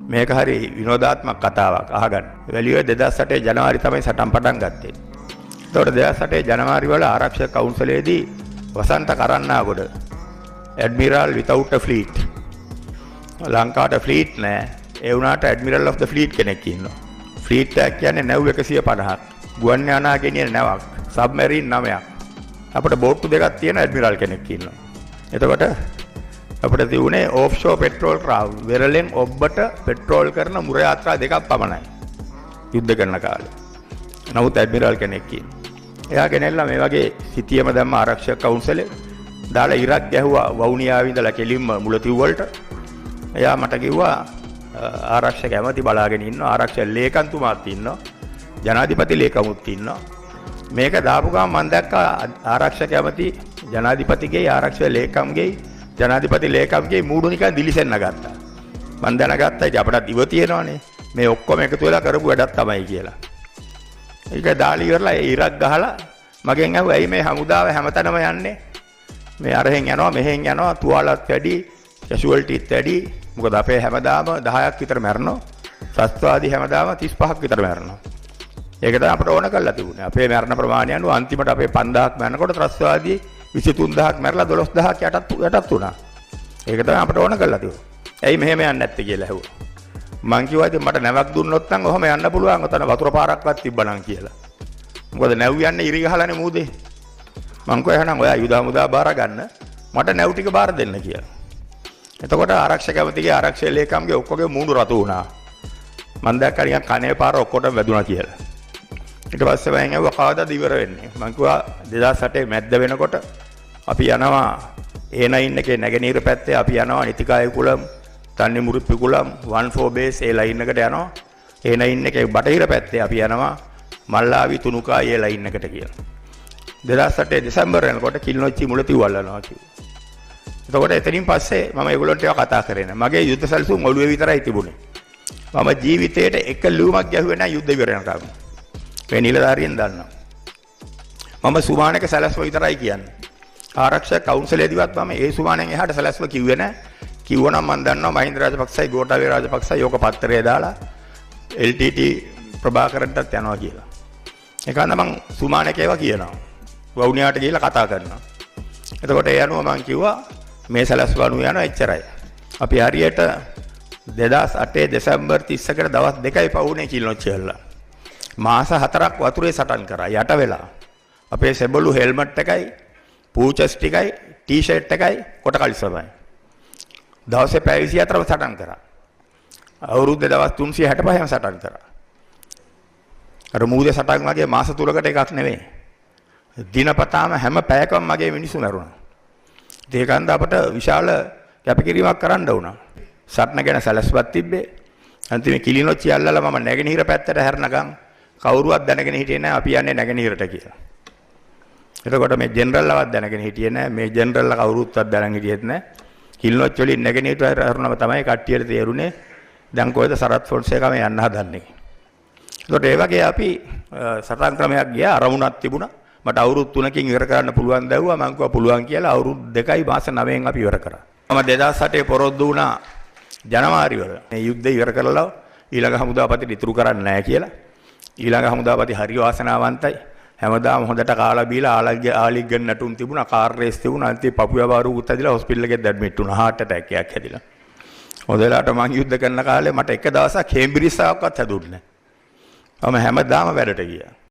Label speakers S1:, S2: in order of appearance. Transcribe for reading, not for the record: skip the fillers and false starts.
S1: මේක හරි විනෝදාත්මක කතාවක් අහගන්න. වැලියුවේ 2008 ජනවාරි තමයි සටන් පටන් ගත්තේ. ඒතකොට 2008 ජනවාරි වල ආරක්ෂක කවුන්සිලයේදී වසන්ත Karannagoda admiral without a fleet. ලංකාවට ෆ්ලීට් නෑ. ඒ වුණාට ඇඩ්මිරල් of the fleet කෙනෙක් ඉන්නවා. ෆ්ලීට් එක කියන්නේ නැව් 150ක්. ගුවන් යානා ගෙනියන නැවක්. සබ්මරීන් 9ක්. අපිට බෝට්ටු දෙකක් තියෙන ඇඩ්මිරල් කෙනෙක් ඉන්නවා. එතකොට අපිට තියුනේ ඕෆ්ෂෝර් පෙට්‍රෝල් ක්‍රාෆ්ට් වෙරළෙන් ඔබ්බට පෙට්‍රෝල් කරන මුර යාත්‍රා දෙකක් පමණයි. යුද්ධ කරන කාලේ. නමුත් ඇඩ්මිරල් කෙනෙක් ඉන්නවා. එයා ගෙනෙල්ලා මේ වගේ සිටියම දැම්ම ආරක්ෂක කවුන්සිලේ දාලා ඉරක් ගැහුවා වවුනියාවේ ඉඳලා කෙලින්ම මුලතිව් වලට. එයා මට කිව්වා ආරක්ෂක ඇමති බලාගෙන ඉන්නවා ආරක්ෂක ලේකම්තුමාත් ඉන්නවා ජනාධිපති ලේකමුත් ඉන්නවා මේක දාපු ගමන් මම දැක්කා ආරක්ෂක ඇමති ජනාධිපතිගේ ආරක්ෂක ලේකම්ගේ ජනාධිපති ලේකම්ගේ මූඩු නිකන් දිලිසෙන්න ගත්තා මම දැනගත්තා ඉතින් අපිටත් ඉව තියෙනවානේ මේ ඔක්කොම එකතු වෙලා කරපු වැඩක් තමයි කියලා ඒක දාලි ඉවරලා ඒ ඉරක් ගහලා මගෙන් ඇහුවා ඇයි මේ හමුදාව හැමතැනම යන්නේ මේ අරහෙන් යනවා මෙහෙන් යනවා තුවාලත් වැඩි කැෂුවල්ටිත් වැඩි මොකද අපේ හැමදාම 10ක් විතර මැරෙනවා. ත්‍රස්තවාදී හැමදාම 35ක් විතර මැරෙනවා. ඒක තමයි අපිට ඕන කරලා තිබුණේ. අපේ මරණ ප්‍රමාණය අනුව අන්තිමට අපේ 5000ක් මැරෙනකොට ත්‍රස්තවාදී 23000ක් මැරලා 12000ක් යටත් වුණා. ඒක තමයි අපිට ඕන කරලා තිබුණේ. ඇයි මෙහෙම යන්නේ නැත්තේ කියලා ඇහුවා. මං කිව්වා ඉතින් මට නැවක් දුන්නොත් නම් ඔහම යන්න පුළුවන්. ඔතන වතුර පාරක්වත් තිබ්බනම් කියලා. මොකද නැව් යන්නේ ඉරි ගහලානේ මූදේ. මං කිව්වා එහෙනම් ඔයා යුදා මුදා බාර ගන්න. මට නැව් ටික බාර දෙන්න කියලා. එතකොට ආරක්ෂක ඇමතිගේ ආරක්ෂක ලේකම්ගේ ඔක්කොගේ මූණු රතු වුණා. මම දැක්කා නිකන් කනේ පාර ඔක්කොටම වැදුනා කියලා. ඊට පස්සේ මම ඇහුවා කවදාද ඉවර වෙන්නේ? මම කිව්වා 2008 මැද්ද වෙනකොට අපි යනවා A9 එකේ නැගෙනහිර පැත්තේ අපි යනවා නිතිකාය කුලම්, තන්නිමුරු පිකුලම් 14 බේස් ඒ ලයින් එකට යනවා. A9 එකේ බටහිර පැත්තේ අපි යනවා මල්ලාවි තුනුකායි ඒ ලයින් එකට කියලා. 2008 දෙසැම්බර් වෙනකොට කිල්නොච්චි මුලතිව් වල්ලනවා කිව්වා. එතකොට එතනින් පස්සේ මම ඒගොල්ලන්ට ඒවා කතා කරේ නෑ. මගේ යුද්ධ සැලසුම් ඔළුවේ විතරයි තිබුණේ. මම ජීවිතේට එක ලියුමක් ගැහුවේ නෑ යුද්ධ ඉවර වෙනකම්. මේ නිලධාරියෙන් දන්නවා. මම සුමානක සැලැස්ම විතරයි කියන්නේ. ආරක්ෂක කවුන්සිලේදීවත් මම ඒ සුමානෙන් එහාට සැලැස්ම කිව්වේ නෑ. කිව්වනම් මම දන්නවා මහින්ද රාජපක්ෂයි ගෝඨාභය රාජපක්ෂයි යෝක පත්‍රය දාලා LTT ප්‍රභාකරන්ටත් යනවා කියලා. ඒකන්න මම සුමානක ඒවා කියනවා. වවුනියාට ගිහිල්ලා කතා කරනවා. එතකොට ඒ අනුව මම කිව්වා මේ සැලැස්ම අනුව යනවා එච්චරයි. අපි හරියට 2008 දෙසැම්බර් 30කට දවස් 2යි පවුනේ කිල්නොච්චියල්ලා. මාස 4ක් වතුරේ සටන් කරා යට වෙලා. අපේ සෙබළු හෙල්මට් එකයි, පූචස් ටිකයි, ටී-ෂර්ට් එකයි, කොට කලිසමයි. දවසේ පැය 24ම සටන් කරා. අවුරුද්දේ දවස් 365ම සටන් කරා. අර මූදේ සටන් වගේ මාස 3කට එකක් නෙවෙයි. දිනපතාම හැම පැයකම මගේ මිනිස්සු මැරුණා. ඒකන්ද අපට විශාල කැපකිරීමක් කරන්න වුණා. සටන ගැන සැලැස්මක් තිබ්බේ. අන්තිමේ කිලිනොච්චි අල්ලලා මම නැගෙනහිර පැත්තට හැරනගම් කවුරුවත් දැනගෙන හිටියේ නැහැ අපි යන්නේ නැගෙනහිරට කියලා. එතකොට මේ ජෙනරල්ලවත් දැනගෙන හිටියේ නැහැ. මේ ජෙනරල්ලා කවුරුත්වත් දැනගෙන හිටියෙත් නැහැ. කිලිනොච්චි වලින් නැගෙනහිරට හැරුණම තමයි කට්ටියට තේරුනේ දැන් කොහෙද සරත් ෆොන්සේකම යන්න හදන්නේ. එතකොට ඒ වගේ අපි සටන් ක්‍රමයක් ගියා අරමුණක් තිබුණා. මට අවුරුදු 3කින් ඉවර කරන්න පුළුවන් දැව්වා මම කිව්වා පුළුවන් කියලා අවුරුදු 2යි මාස 9න් අපි ඉවර කරා. මම 2008 පොරොන්දු වුණා ජනවාරි වල මේ යුද්ධය ඉවර කරලා ඊළඟ හමුදාපතිට ඉතුරු කරන්නේ නැහැ කියලා. ඊළඟ හමුදාපති හරි වාසනාවන්තයි. හැමදාම හොඳට කාලා බීලා ආලිග් ගන්න නටුම් තිබුණා කාර් රේස් තිබුණා අන්තිම පපුව වාරුකුත් ඇදිලා හොස්පිටල් එකේ ඇඩ්මිට් වුණා heart attack එකක් හැදිලා. හොඳ වෙලාවට මං යුද්ධ කරන කාලේ මට එක දවසක් කේම්බ්‍රිජ් සාවක්වත් හැදුන්නේ නැහැ. මම හැමදාම වැඩට ගියා.